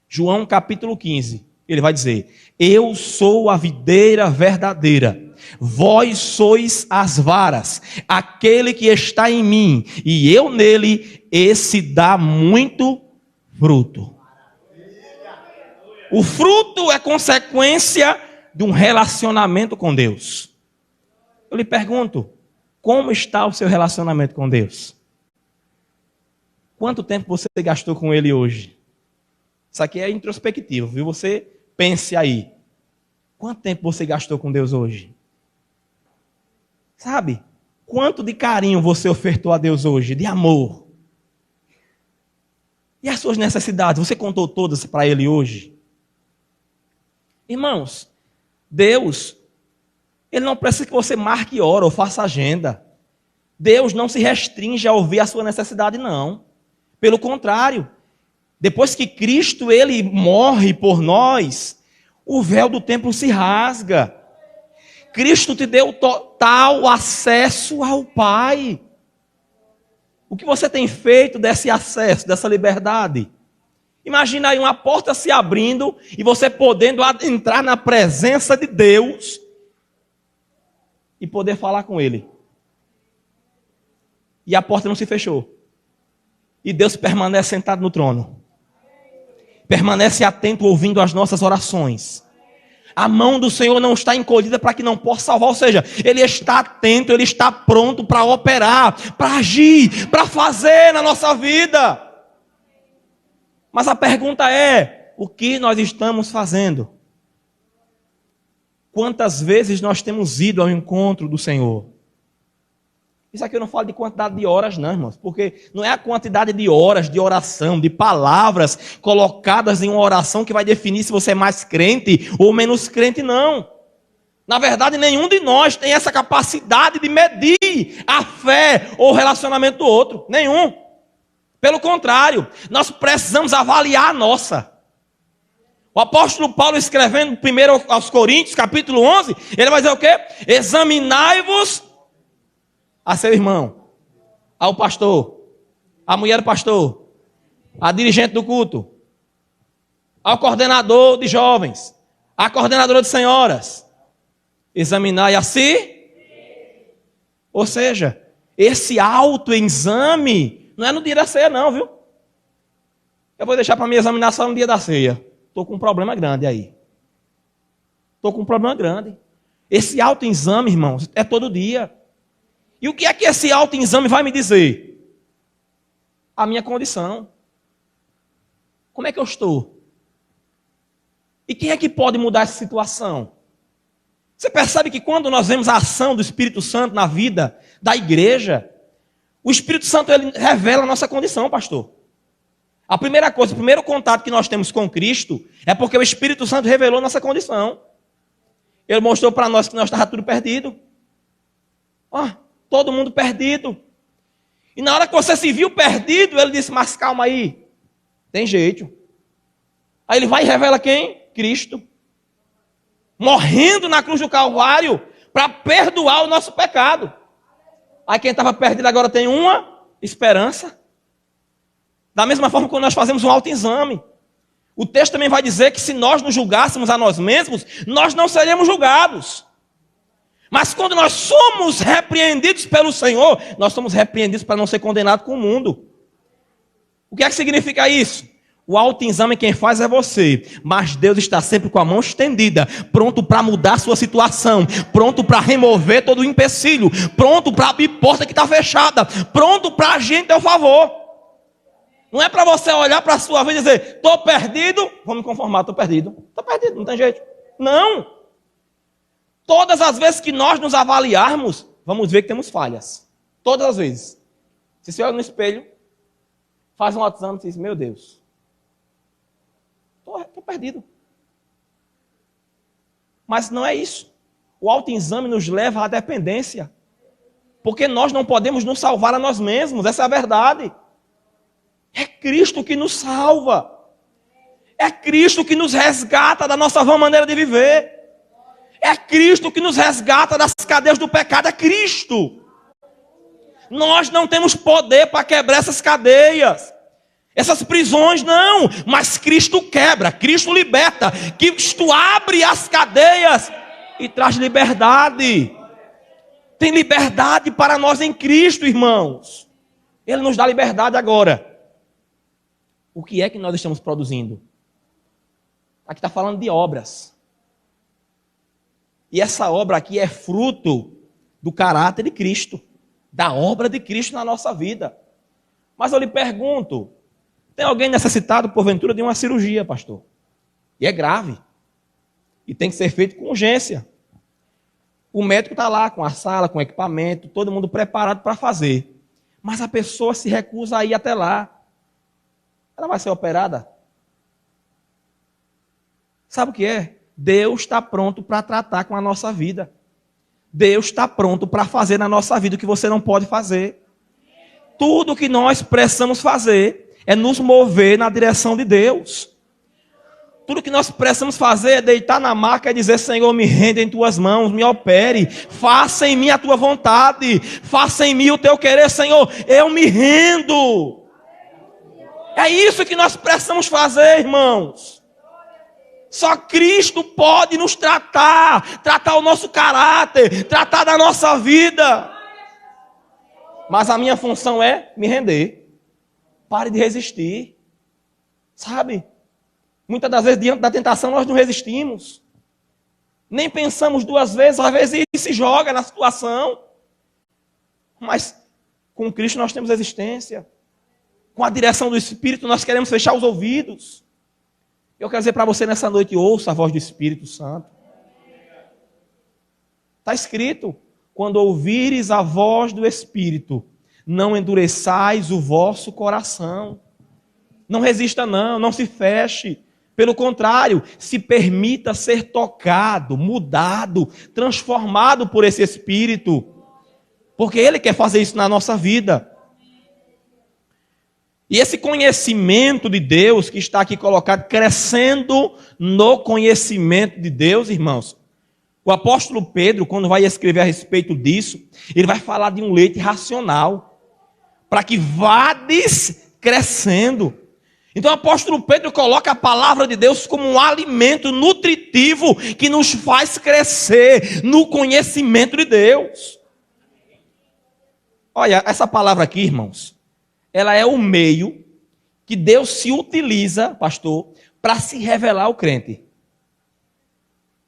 João capítulo 15, ele vai dizer: eu sou a videira verdadeira, vós sois as varas, aquele que está em mim e eu nele, esse dá muito fruto. O fruto é consequência de um relacionamento com Deus. Eu lhe pergunto, como está o seu relacionamento com Deus? Quanto tempo você gastou com Ele hoje? Isso aqui é introspectivo, viu? Você pense aí. Quanto tempo você gastou com Deus hoje? Sabe? Quanto de carinho você ofertou a Deus hoje? De amor? E as suas necessidades? Você contou todas para Ele hoje? Irmãos, Deus, Ele não precisa que você marque hora ou faça agenda. Deus não se restringe a ouvir a sua necessidade, não. Pelo contrário, depois que Cristo Ele morre por nós, o véu do templo se rasga. Cristo te deu total acesso ao Pai. O que você tem feito desse acesso, dessa liberdade? Imagina aí uma porta se abrindo e você podendo entrar na presença de Deus e poder falar com Ele. E a porta não se fechou. E Deus permanece sentado no trono. Permanece atento ouvindo as nossas orações. A mão do Senhor não está encolhida para que não possa salvar. Ou seja, Ele está atento, Ele está pronto para operar, para agir, para fazer na nossa vida. Mas a pergunta é, o que nós estamos fazendo? Quantas vezes nós temos ido ao encontro do Senhor? Isso aqui eu não falo de quantidade de horas, não, irmãos, porque não é a quantidade de horas de oração, de palavras colocadas em uma oração que vai definir se você é mais crente ou menos crente, não. Na verdade, nenhum de nós tem essa capacidade de medir a fé ou o relacionamento do outro. Nenhum. Pelo contrário, nós precisamos avaliar a nossa. O apóstolo Paulo, escrevendo primeiro aos Coríntios, capítulo 11, ele vai dizer o quê? Examinai-vos a seu irmão, ao pastor, à mulher do pastor, à dirigente do culto, ao coordenador de jovens, à coordenadora de senhoras. Examinai a si. Ou seja, esse autoexame não é no dia da ceia não, viu? Eu vou deixar para me examinar só no dia da ceia. Estou com um problema grande aí. Estou com um problema grande. Esse autoexame, irmãos, é todo dia. E o que é que esse autoexame vai me dizer? A minha condição. Como é que eu estou? E quem é que pode mudar essa situação? Você percebe que quando nós vemos a ação do Espírito Santo na vida da igreja, o Espírito Santo ele revela a nossa condição, pastor. A primeira coisa, o primeiro contato que nós temos com Cristo é porque o Espírito Santo revelou a nossa condição. Ele mostrou para nós que nós estávamos tudo perdido. Todo mundo perdido. E na hora que você se viu perdido, ele disse, mas calma aí, tem jeito. Aí ele vai e revela quem? Cristo, morrendo na cruz do Calvário para perdoar o nosso pecado. Aí quem estava perdido agora tem uma esperança. Da mesma forma, quando nós fazemos um autoexame, o texto também vai dizer que se nós nos julgássemos a nós mesmos, nós não seríamos julgados. Mas quando nós somos repreendidos pelo Senhor, nós somos repreendidos para não ser condenados com o mundo. O que é que significa isso? O autoexame quem faz é você, mas Deus está sempre com a mão estendida, pronto para mudar a sua situação, pronto para remover todo o empecilho, pronto para abrir porta que está fechada, pronto para agir em teu favor. Não é para você olhar para a sua vida e dizer, estou perdido, vou me conformar, estou perdido, não tem jeito. Não. Todas as vezes que nós nos avaliarmos, vamos ver que temos falhas. Todas as vezes. Se você olha no espelho, faz um autoexame e diz, meu Deus, estou perdido. Mas não é isso. O autoexame nos leva à dependência. Porque nós não podemos nos salvar a nós mesmos. Essa é a verdade. É Cristo que nos salva. É Cristo que nos resgata da nossa vã maneira de viver. É Cristo que nos resgata das cadeias do pecado. É Cristo. Nós não temos poder para quebrar essas cadeias. Essas prisões não, mas Cristo quebra, Cristo liberta, Cristo abre as cadeias e traz liberdade. Tem liberdade para nós em Cristo, irmãos. Ele nos dá liberdade agora. O que é que nós estamos produzindo? Aqui está falando de obras. E essa obra aqui é fruto do caráter de Cristo, da obra de Cristo na nossa vida. Mas eu lhe pergunto, tem alguém necessitado, porventura, de uma cirurgia, pastor? E é grave. E tem que ser feito com urgência. O médico está lá com a sala, com o equipamento, todo mundo preparado para fazer. Mas a pessoa se recusa a ir até lá. Ela vai ser operada? Sabe o que é? Deus está pronto para tratar com a nossa vida. Deus está pronto para fazer na nossa vida o que você não pode fazer. Tudo que nós precisamos fazer é nos mover na direção de Deus. Tudo que nós precisamos fazer é deitar na maca e dizer, Senhor, me rende em tuas mãos, me opere, faça em mim a tua vontade, faça em mim o teu querer, Senhor, eu me rendo. É isso que nós precisamos fazer, irmãos. Só Cristo pode nos tratar o nosso caráter, tratar da nossa vida. Mas a minha função é me render. Pare de resistir. Sabe? Muitas das vezes, diante da tentação, nós não resistimos. Nem pensamos duas vezes, às vezes se joga na situação. Mas com Cristo nós temos resistência. Com a direção do Espírito nós queremos fechar os ouvidos. Eu quero dizer para você nessa noite, ouça a voz do Espírito Santo. Está escrito, quando ouvires a voz do Espírito, não endureçais o vosso coração. Não resista não se feche. Pelo contrário, se permita ser tocado, mudado, transformado por esse Espírito. Porque Ele quer fazer isso na nossa vida. E esse conhecimento de Deus que está aqui colocado, crescendo no conhecimento de Deus, irmãos. O apóstolo Pedro, quando vai escrever a respeito disso, ele vai falar de um leite racional, para que vades crescendo. Então o apóstolo Pedro coloca a palavra de Deus como um alimento nutritivo que nos faz crescer no conhecimento de Deus. Olha, essa palavra aqui, irmãos, ela é o meio que Deus se utiliza, pastor, para se revelar ao crente.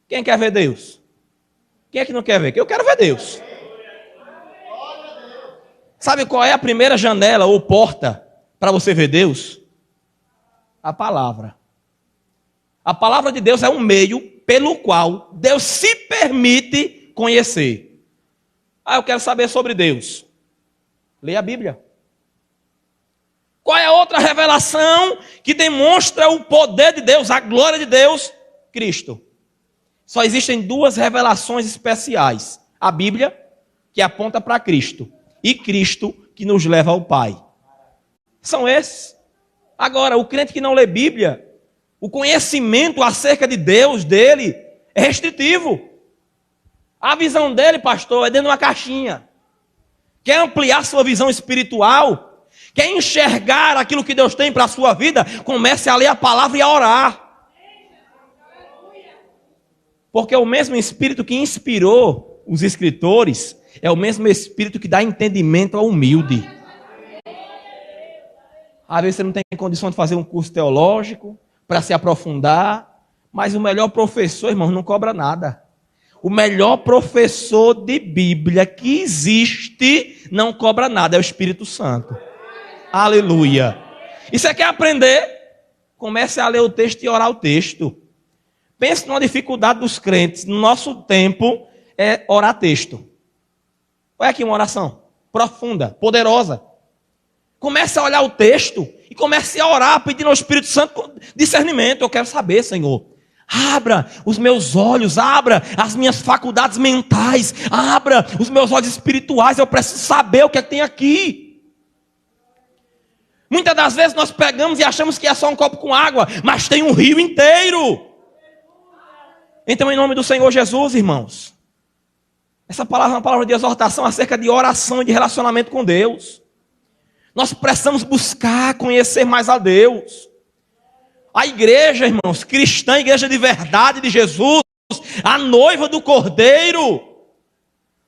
Quem quer ver Deus? Quem é que não quer ver? Eu quero ver Deus. Sabe qual é a primeira janela ou porta para você ver Deus? A palavra. A palavra de Deus é um meio pelo qual Deus se permite conhecer. Eu quero saber sobre Deus. Leia a Bíblia. Qual é a outra revelação que demonstra o poder de Deus, a glória de Deus? Cristo. Só existem duas revelações especiais. A Bíblia, que aponta para Cristo, e Cristo, que nos leva ao Pai. São esses. Agora, o crente que não lê Bíblia, O conhecimento acerca de Deus dele é restritivo. A visão dele, pastor, é dentro de uma caixinha. Quer ampliar sua visão espiritual? Quer enxergar aquilo que Deus tem para a sua vida? Comece a ler a palavra e a orar. Porque o mesmo Espírito que inspirou os escritores é o mesmo Espírito que dá entendimento ao humilde. Às vezes você não tem condição de fazer um curso teológico para se aprofundar, mas o melhor professor, irmãos, não cobra nada. O melhor professor de Bíblia que existe não cobra nada, é o Espírito Santo. Aleluia. E você quer aprender? Comece a ler o texto e orar o texto. Pense numa dificuldade dos crentes. No nosso tempo é orar texto. Olha aqui uma oração profunda, poderosa. Comece a olhar o texto e comece a orar, pedindo ao Espírito Santo discernimento. Eu quero saber, Senhor. Abra os meus olhos, abra as minhas faculdades mentais, abra os meus olhos espirituais. Eu preciso saber o que é que tem aqui. Muitas das vezes nós pegamos e achamos que é só um copo com água, mas tem um rio inteiro. Então, em nome do Senhor Jesus, irmãos, essa palavra é uma palavra de exortação acerca de oração e de relacionamento com Deus. Nós precisamos buscar conhecer mais a Deus. A igreja, irmãos, cristã, a igreja de verdade de Jesus, a noiva do Cordeiro,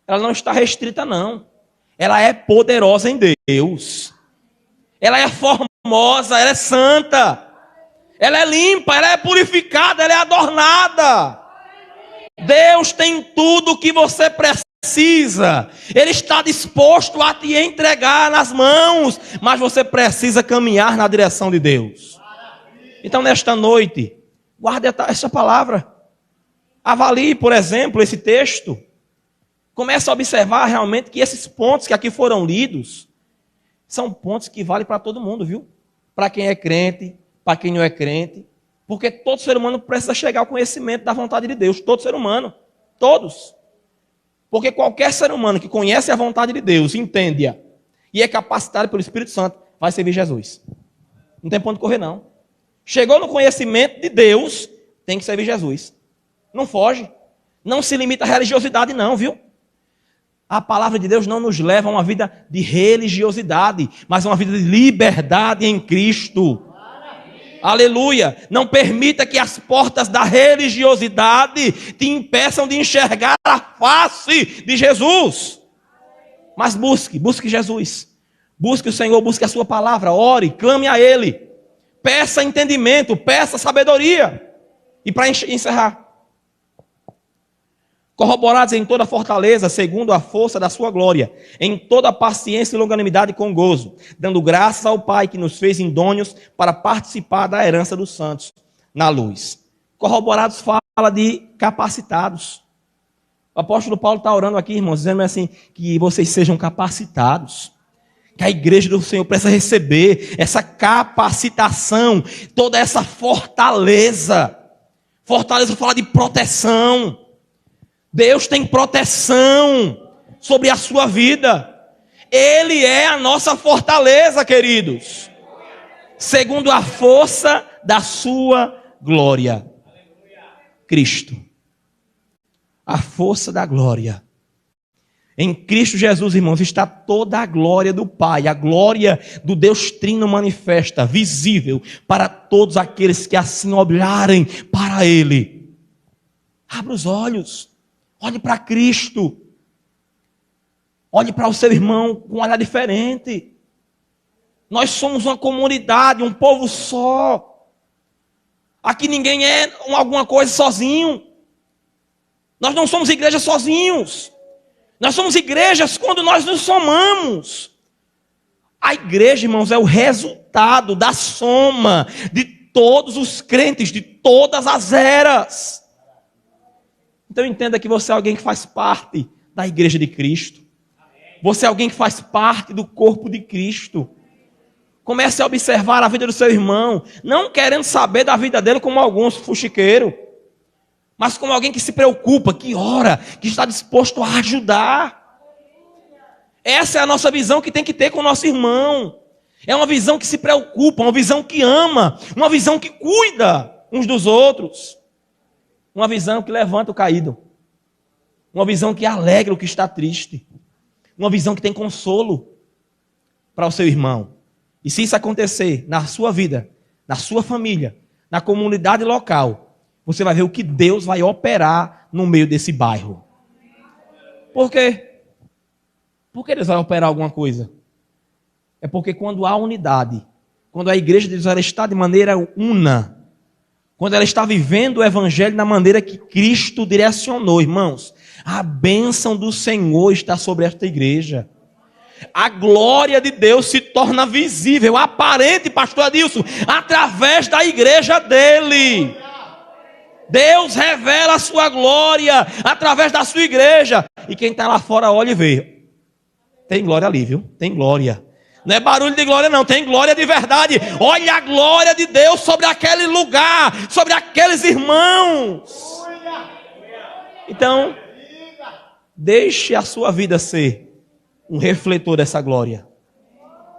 ela não está restrita, não. Ela é poderosa em Deus. Ela é formosa, ela é santa. Ela é limpa, ela é purificada, ela é adornada. Deus tem tudo o que você precisa. Ele está disposto a te entregar nas mãos, mas você precisa caminhar na direção de Deus. Então, nesta noite, guarde essa palavra. Avalie, por exemplo, esse texto. Comece a observar realmente que esses pontos que aqui foram lidos são pontos que valem para todo mundo, viu? Para quem é crente, para quem não é crente. Porque todo ser humano precisa chegar ao conhecimento da vontade de Deus. Todo ser humano. Todos. Porque qualquer ser humano que conhece a vontade de Deus, entende-a, e é capacitado pelo Espírito Santo, vai servir Jesus. Não tem ponto de correr, não. Chegou no conhecimento de Deus, tem que servir Jesus. Não foge. Não se limita à religiosidade, não, viu? A palavra de Deus não nos leva a uma vida de religiosidade, mas a uma vida de liberdade em Cristo. Aleluia. Não permita que as portas da religiosidade te impeçam de enxergar a face de Jesus. Mas busque Jesus. Busque o Senhor, busque a sua palavra, ore, clame a Ele. Peça entendimento, peça sabedoria. E para encerrar. Corroborados em toda fortaleza, segundo a força da sua glória, em toda paciência e longanimidade com gozo, dando graças ao Pai que nos fez idôneos para participar da herança dos santos na luz. Corroborados fala de capacitados. O apóstolo Paulo está orando aqui, irmãos, dizendo assim, que vocês sejam capacitados. Que a igreja do Senhor precisa receber essa capacitação, toda essa fortaleza. Fortaleza fala de proteção. Deus tem proteção sobre a sua vida. Ele é a nossa fortaleza, queridos. Segundo a força da sua glória. Cristo. A força da glória. Em Cristo Jesus, irmãos, está toda a glória do Pai. A glória do Deus Trino manifesta, visível para todos aqueles que assim olharem para Ele. Abra os olhos. Olhe para Cristo. Olhe para o seu irmão com um olhar diferente. Nós somos uma comunidade, um povo só. Aqui ninguém é alguma coisa sozinho. Nós não somos igrejas sozinhos. Nós somos igrejas quando nós nos somamos. A igreja, irmãos, é o resultado da soma de todos os crentes, de todas as eras. Então entenda que você é alguém que faz parte da igreja de Cristo. Você é alguém que faz parte do corpo de Cristo. Comece a observar a vida do seu irmão, não querendo saber da vida dele como alguns fuxiqueiros, mas como alguém que se preocupa, que ora, que está disposto a ajudar. Essa é a nossa visão que tem que ter com o nosso irmão. É uma visão que se preocupa, uma visão que ama, uma visão que cuida. uns dos outros. Uma visão que levanta o caído. Uma visão que alegra o que está triste. Uma visão que tem consolo para o seu irmão. E se isso acontecer na sua vida, na sua família, na comunidade local, você vai ver o que Deus vai operar no meio desse bairro. Por quê? Por que Deus vai operar alguma coisa? É porque quando há unidade, quando a igreja de Deus ela está de maneira una, quando ela está vivendo o evangelho na maneira que Cristo direcionou, irmãos, a bênção do Senhor está sobre esta igreja. A glória de Deus se torna visível, aparente, pastor Adilson, através da igreja dele. Deus revela a sua glória através da sua igreja. E quem está lá fora olha e vê. Tem glória ali, viu? Tem glória. Não é barulho de glória não, tem glória de verdade. Olha a glória de Deus sobre aquele lugar, sobre aqueles irmãos. Então, deixe a sua vida ser um refletor dessa glória.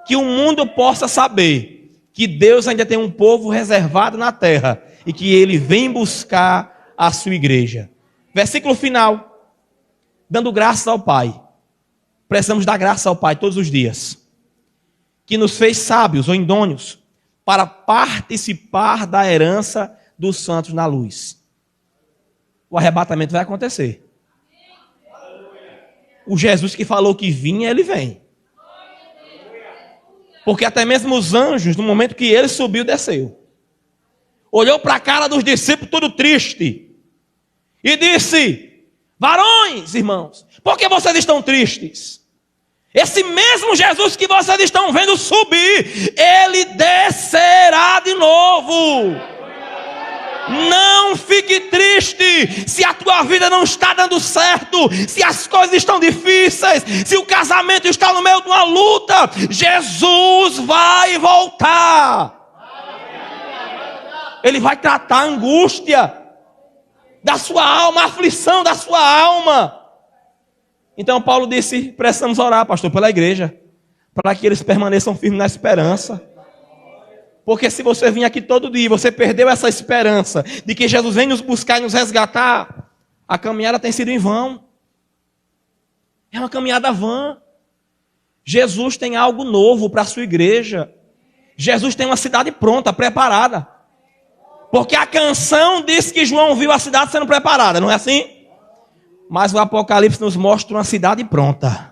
Que o mundo possa saber que Deus ainda tem um povo reservado na terra e que Ele vem buscar a sua igreja. Versículo final. Dando graças ao Pai. Precisamos dar graça ao Pai todos os dias. Que nos fez sábios ou idôneos para participar da herança dos santos na luz. O arrebatamento vai acontecer. O Jesus que falou que vinha, ele vem. Porque até mesmo os anjos, no momento que ele subiu, desceu. Olhou para a cara dos discípulos tudo triste. E disse: varões, irmãos, por que vocês estão tristes? Esse mesmo Jesus que vocês estão vendo subir, ele descerá de novo. Não fique triste se a tua vida não está dando certo, se as coisas estão difíceis, se o casamento está no meio de uma luta. Jesus vai voltar. Ele vai tratar a angústia da sua alma, a aflição da sua alma. Então Paulo disse, precisamos orar, pastor, pela igreja, para que eles permaneçam firmes na esperança. Porque se você vir aqui todo dia e você perdeu essa esperança de que Jesus vem nos buscar e nos resgatar, a caminhada tem sido em vão. É uma caminhada vã. Jesus tem algo novo para a sua igreja. Jesus tem uma cidade pronta, preparada. Porque a canção diz que João viu a cidade sendo preparada, não é assim? Mas o Apocalipse nos mostra uma cidade pronta.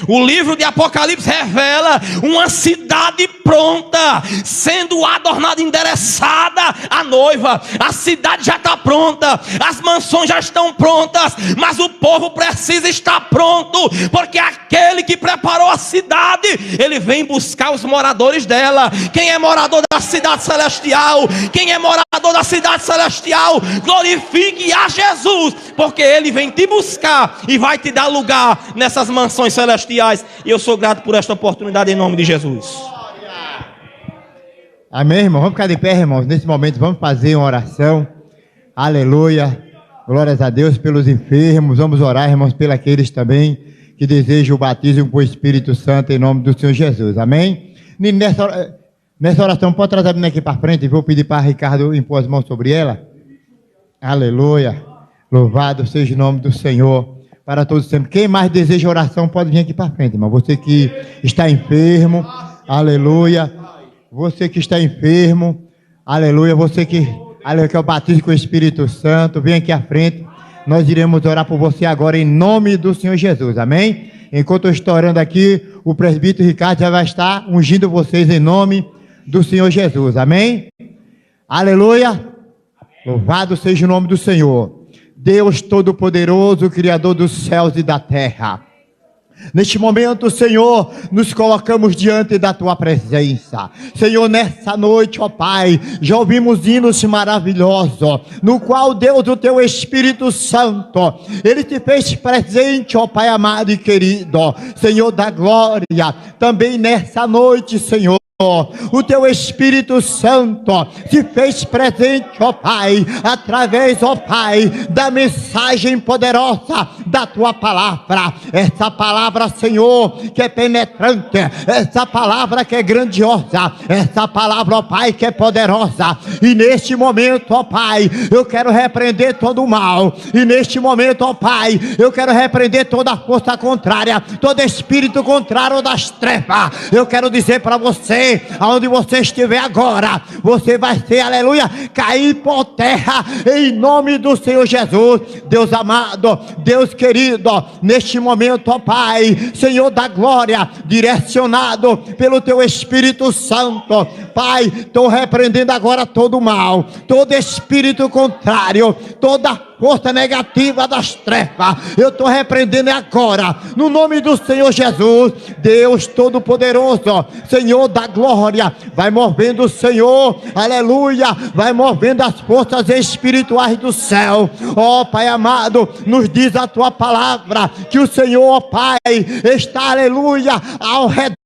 O livro de Apocalipse revela uma cidade pronta, sendo adornada, endereçada a noiva. A cidade já está pronta, as mansões já estão prontas, mas o povo precisa estar pronto, porque aquele que preparou a cidade, ele vem buscar os moradores dela. Quem é morador da cidade celestial? Quem é morador da cidade celestial? Glorifique a Jesus, porque ele vem te buscar e vai te dar lugar nessas mansões celestiais. E eu sou grato por esta oportunidade em nome de Jesus. Amém, irmão? Vamos ficar de pé, irmãos. Nesse momento vamos fazer uma oração. Aleluia. Glórias a Deus pelos enfermos. Vamos orar, irmãos, pelos aqueles também que desejam o batismo com o Espírito Santo em nome do Senhor Jesus. Amém? Nessa oração, pode trazer a menina aqui para frente. Vou pedir para Ricardo impor as mãos sobre ela. Aleluia. Louvado seja o nome do Senhor. Para todos sempre. Quem mais deseja oração pode vir aqui para frente, irmão. Você que está enfermo, aleluia. Você que está enfermo, aleluia. Você que, aleluia, que é o batismo com o Espírito Santo, vem aqui à frente. Nós iremos orar por você agora em nome do Senhor Jesus, amém? Enquanto eu estou orando aqui, o presbítero Ricardo já vai estar ungindo vocês em nome do Senhor Jesus, amém? Aleluia. Louvado seja o nome do Senhor. Deus Todo-Poderoso, Criador dos céus e da terra. Neste momento, Senhor, nos colocamos diante da Tua presença. Senhor, nessa noite, ó Pai, já ouvimos hinos maravilhosos, no qual Deus, o Teu Espírito Santo, Ele te fez presente, ó Pai amado e querido. Senhor da glória, também nessa noite, Senhor, O teu Espírito Santo se fez presente, ó Pai, através, ó Pai, da mensagem poderosa da tua palavra. Essa palavra, Senhor, que é penetrante, essa palavra que é grandiosa, essa palavra, ó Pai, que é poderosa. E neste momento, ó Pai, eu quero repreender todo o mal. E neste momento, ó Pai, eu quero repreender toda força contrária, todo espírito contrário das trevas. Eu quero dizer para você, aonde você estiver agora, você vai ser, aleluia, cair por terra, em nome do Senhor Jesus. Deus amado, Deus querido, neste momento, ó Pai, Senhor da glória, direcionado pelo teu Espírito Santo, Pai, estou repreendendo agora todo o mal, todo espírito contrário, toda força negativa das trevas, eu estou repreendendo agora, no nome do Senhor Jesus. Deus Todo-Poderoso, Senhor da glória, vai movendo o Senhor, aleluia, vai movendo as forças espirituais do céu. Ó Pai amado, nos diz a tua palavra, que o Senhor, ó Pai, está, aleluia, ao redor,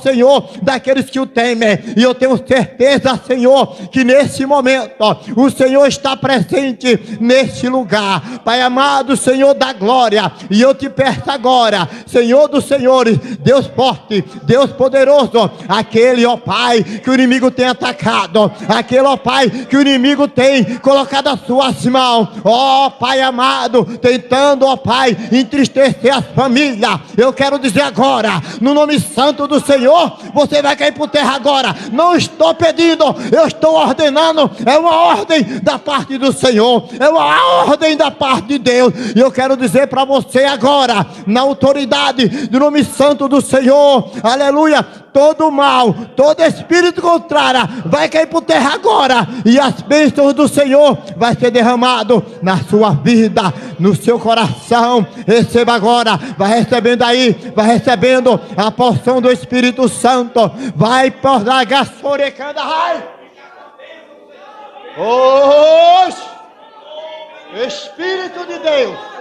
Senhor, daqueles que o temem. E eu tenho certeza, Senhor, que nesse momento o Senhor está presente nesse lugar, Pai amado, Senhor da glória. E eu te peço agora, Senhor dos senhores, Deus forte, Deus poderoso, aquele, ó Pai, que o inimigo tem atacado, aquele, ó Pai, que o inimigo tem colocado as suas mãos, ó Pai amado, tentando, ó Pai, entristecer as famílias. Eu quero dizer agora, no nome santo do Senhor, você vai cair por terra agora. Não estou pedindo, eu estou ordenando. É uma ordem da parte do Senhor, é uma ordem da parte de Deus. E eu quero dizer para você agora, na autoridade do nome santo do Senhor, aleluia, todo mal, todo espírito contrário vai cair por terra agora, e as bênçãos do Senhor vai ser derramado na sua vida, no seu coração. Receba agora, vai recebendo aí, vai recebendo a porção do Espírito Santo. Vai por lá, gassorecanda, ai! Hoje, Espírito de Deus,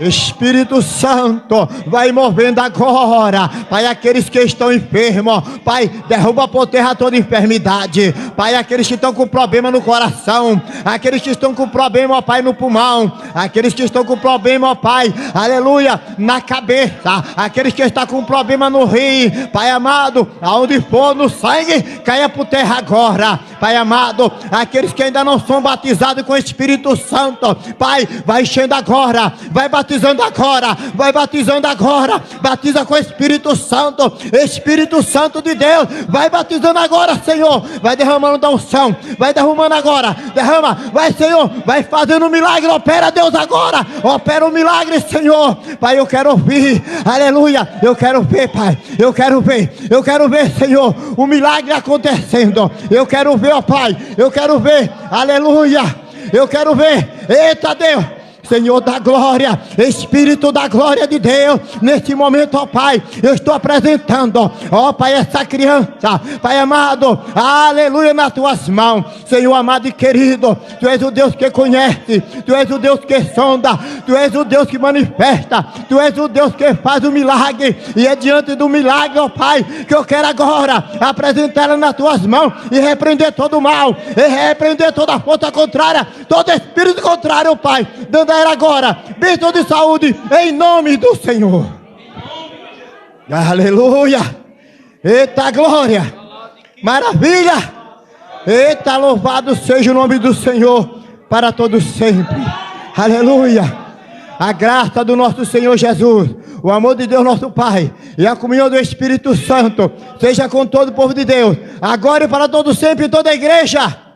Espírito Santo, vai movendo agora, Pai, aqueles que estão enfermos, Pai, derruba por terra toda enfermidade, Pai, aqueles que estão com problema no coração, aqueles que estão com problema, ó Pai, no pulmão, aqueles que estão com problema, ó Pai, aleluia, na cabeça, aqueles que estão com problema no rim, Pai amado, aonde for no sangue, caia por terra agora, Pai amado, aqueles que ainda não são batizados com o Espírito Santo, Pai, vai enchendo agora, vai batizando agora, vai batizando agora, batiza com o Espírito Santo, Espírito Santo de Deus, vai batizando agora, Senhor, vai derramando da unção, vai derramando agora, derrama, vai, Senhor, vai fazendo um milagre, opera Deus agora, opera um milagre, Senhor, Pai, eu quero ouvir, aleluia, eu quero ver, Pai, eu quero ver, Senhor, o milagre acontecendo, eu quero ver, ó Pai, eu quero ver, aleluia, eu quero ver, eita Deus, Senhor da glória, Espírito da glória de Deus, neste momento, ó Pai, eu estou apresentando, ó Pai, essa criança, Pai amado, aleluia, nas tuas mãos, Senhor amado e querido, Tu és o Deus que conhece, Tu és o Deus que sonda, Tu és o Deus que manifesta, Tu és o Deus que faz o milagre, e é diante do milagre, ó Pai, que eu quero agora apresentar ela nas tuas mãos, e repreender todo o mal, e repreender toda a força contrária, todo espírito contrário, ó Pai, dando a ela agora bênção de saúde, em nome do Senhor. Aleluia, eita glória, maravilha, eita, louvado seja o nome do Senhor para todos sempre. Aleluia, a graça do nosso Senhor Jesus, o amor de Deus nosso Pai e a comunhão do Espírito Santo seja com todo o povo de Deus, agora e para todos sempre, toda a igreja.